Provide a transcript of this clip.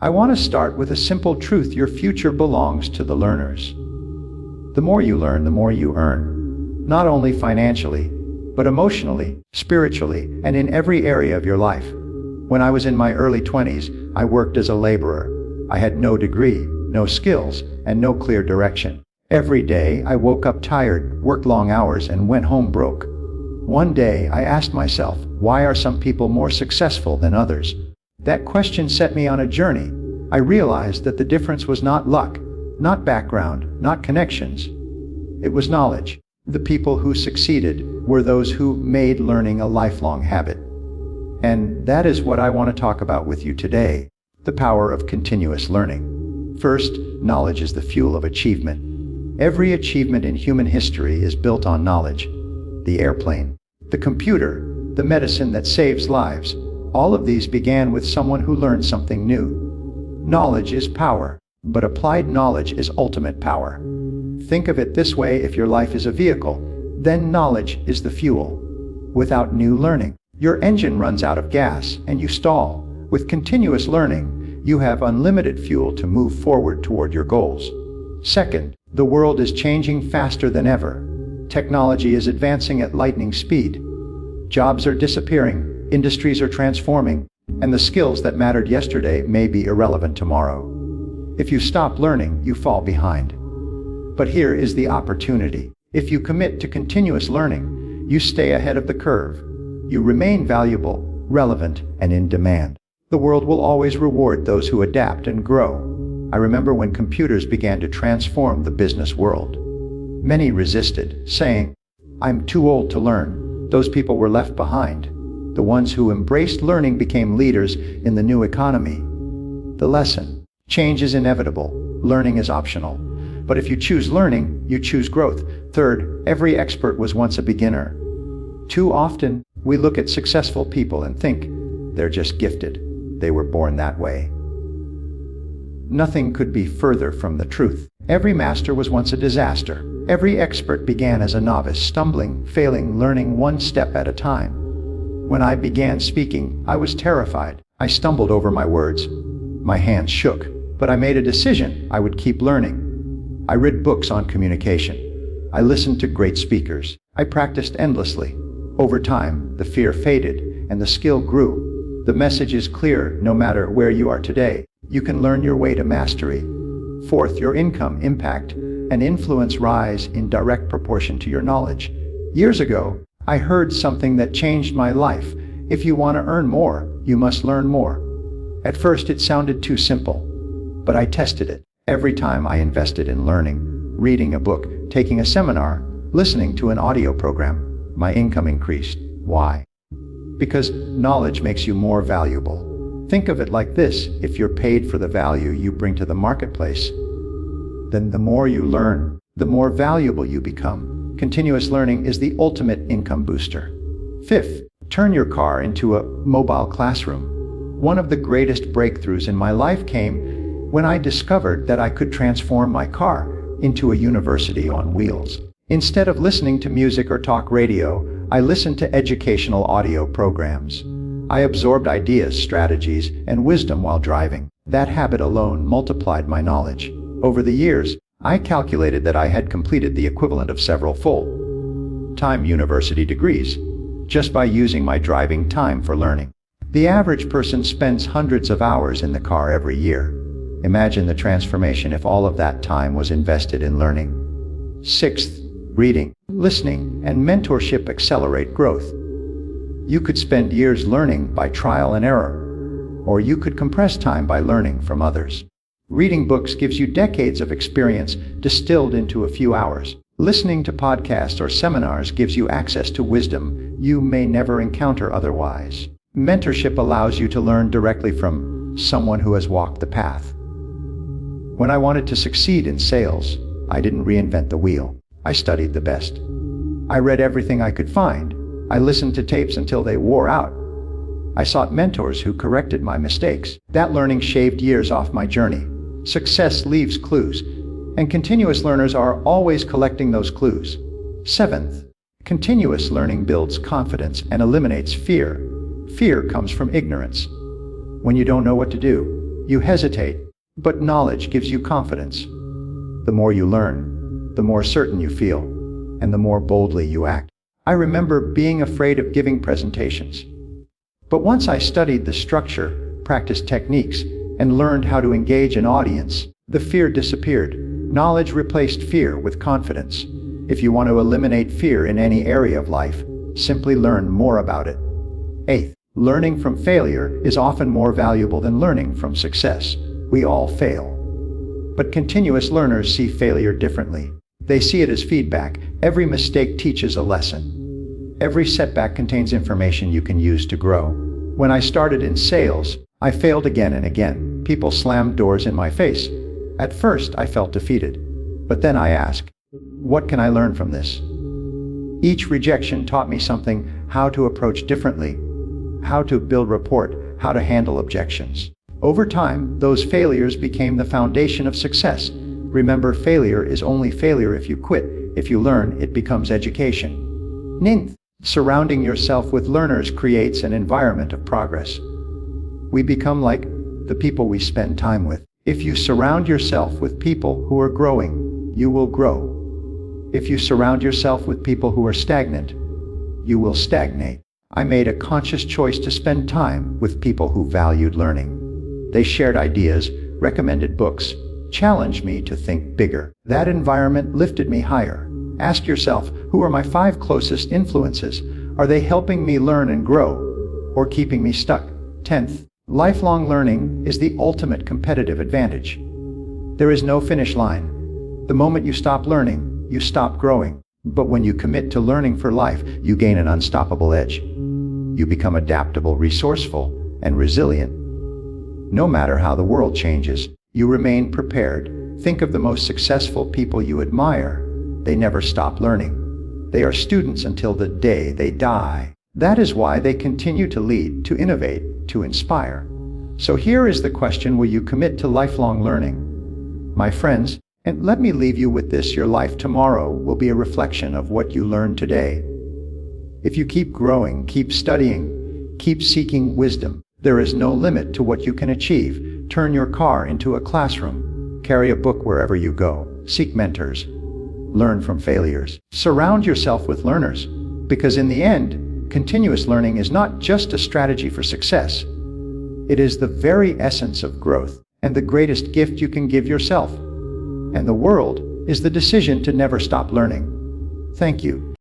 I want to start with a simple truth: your future belongs to the learners. The more you learn, the more you earn, not only financially, but emotionally, spiritually, and in every area of your life. When I was in my early 20s, I worked as a laborer. I had no degree, no skills, and no clear direction. Every day, I woke up tired, worked long hours, and went home broke. One day, I asked myself, why are some people more successful than others? That question set me on a journey. I realized that the difference was not luck, not background, not connections. It was knowledge. The people who succeeded were those who made learning a lifelong habit. And that is what I want to talk about with you today: the power of continuous learning. First, knowledge is the fuel of achievement. Every achievement in human history is built on knowledge. The airplane, the computer, the medicine that saves lives, all of these began with someone who learned something new. Knowledge is power, but applied knowledge is ultimate power. Think of it this way: if your life is a vehicle, then knowledge is the fuel. Without new learning, your engine runs out of gas and you stall. With continuous learning, you have unlimited fuel to move forward toward your goals. Second, the world is changing faster than ever. Technology is advancing at lightning speed. Jobs are disappearing, industries are transforming, and the skills that mattered yesterday may be irrelevant tomorrow. If you stop learning, you fall behind. But here is the opportunity. If you commit to continuous learning, you stay ahead of the curve. You remain valuable, relevant, and in demand. The world will always reward those who adapt and grow. I remember when computers began to transform the business world. Many resisted, saying, "I'm too old to learn." Those people were left behind. The ones who embraced learning became leaders in the new economy. The lesson: change is inevitable, learning is optional. But if you choose learning, you choose growth. Third, every expert was once a beginner. Too often, we look at successful people and think, they're just gifted. They were born that way. Nothing could be further from the truth. Every master was once a disaster. Every expert began as a novice, stumbling, failing, learning one step at a time. When I began speaking, I was terrified. I stumbled over my words. My hands shook, but I made a decision: I would keep learning. I read books on communication. I listened to great speakers. I practiced endlessly. Over time, the fear faded and the skill grew. The message is clear: no matter where you are today, you can learn your way to mastery. Fourth, your income, impact, and influence rise in direct proportion to your knowledge. Years ago, I heard something that changed my life: if you want to earn more, you must learn more. At first, it sounded too simple, but I tested it. Every time I invested in learning, reading a book, taking a seminar, listening to an audio program, my income increased. Why? Because knowledge makes you more valuable. Think of it like this: if you're paid for the value you bring to the marketplace, then the more you learn, the more valuable you become. Continuous learning is the ultimate income booster. Fifth, turn your car into a mobile classroom. One of the greatest breakthroughs in my life came when I discovered that I could transform my car into a university on wheels. Instead of listening to music or talk radio, I listened to educational audio programs. I absorbed ideas, strategies, and wisdom while driving. That habit alone multiplied my knowledge. Over the years, I calculated that I had completed the equivalent of several full-time university degrees just by using my driving time for learning. The average person spends hundreds of hours in the car every year. Imagine the transformation if all of that time was invested in learning. Sixth, reading, listening, and mentorship accelerate growth. You could spend years learning by trial and error, or you could compress time by learning from others. Reading books gives you decades of experience distilled into a few hours. Listening to podcasts or seminars gives you access to wisdom you may never encounter otherwise. Mentorship allows you to learn directly from someone who has walked the path. When I wanted to succeed in sales, I didn't reinvent the wheel. I studied the best. I read everything I could find. I listened to tapes until they wore out. I sought mentors who corrected my mistakes. That learning shaved years off my journey. Success leaves clues, and continuous learners are always collecting those clues. Seventh, continuous learning builds confidence and eliminates fear. Fear comes from ignorance. When you don't know what to do, you hesitate, but knowledge gives you confidence. The more you learn, the more certain you feel, and the more boldly you act. I remember being afraid of giving presentations. But once I studied the structure, practiced techniques, and learned how to engage an audience, the fear disappeared. Knowledge replaced fear with confidence. If you want to eliminate fear in any area of life, simply learn more about it. 8th, learning from failure is often more valuable than learning from success. We all fail. But continuous learners see failure differently. They see it as feedback. Every mistake teaches a lesson. Every setback contains information you can use to grow. When I started in sales, I failed again and again. People slammed doors in my face. At first, I felt defeated. But then I asked, what can I learn from this? Each rejection taught me something: how to approach differently, how to build rapport, how to handle objections. Over time, those failures became the foundation of success. Remember, failure is only failure if you quit. If you learn, it becomes education. 9th, surrounding yourself with learners creates an environment of progress. We become like the people we spend time with. If you surround yourself with people who are growing, you will grow. If you surround yourself with people who are stagnant, you will stagnate. I made a conscious choice to spend time with people who valued learning. They shared ideas, recommended books, challenged me to think bigger. That environment lifted me higher. Ask yourself, who are my 5 closest influences? Are they helping me learn and grow, or keeping me stuck? 10th, lifelong learning is the ultimate competitive advantage. There is no finish line. The moment you stop learning, you stop growing. But when you commit to learning for life, you gain an unstoppable edge. You become adaptable, resourceful, and resilient. No matter how the world changes, you remain prepared. Think of the most successful people you admire. They never stop learning. They are students until the day they die. That is why they continue to lead, to innovate, to inspire. So here is the question: will you commit to lifelong learning? My friends, and let me leave you with this: your life tomorrow will be a reflection of what you learn today. If you keep growing, keep studying, keep seeking wisdom, there is no limit to what you can achieve. Turn your car into a classroom. Carry a book wherever you go. Seek mentors. Learn from failures. Surround yourself with learners. Because in the end, continuous learning is not just a strategy for success. It is the very essence of growth, and the greatest gift you can give yourself. And the world is the decision to never stop learning. Thank you.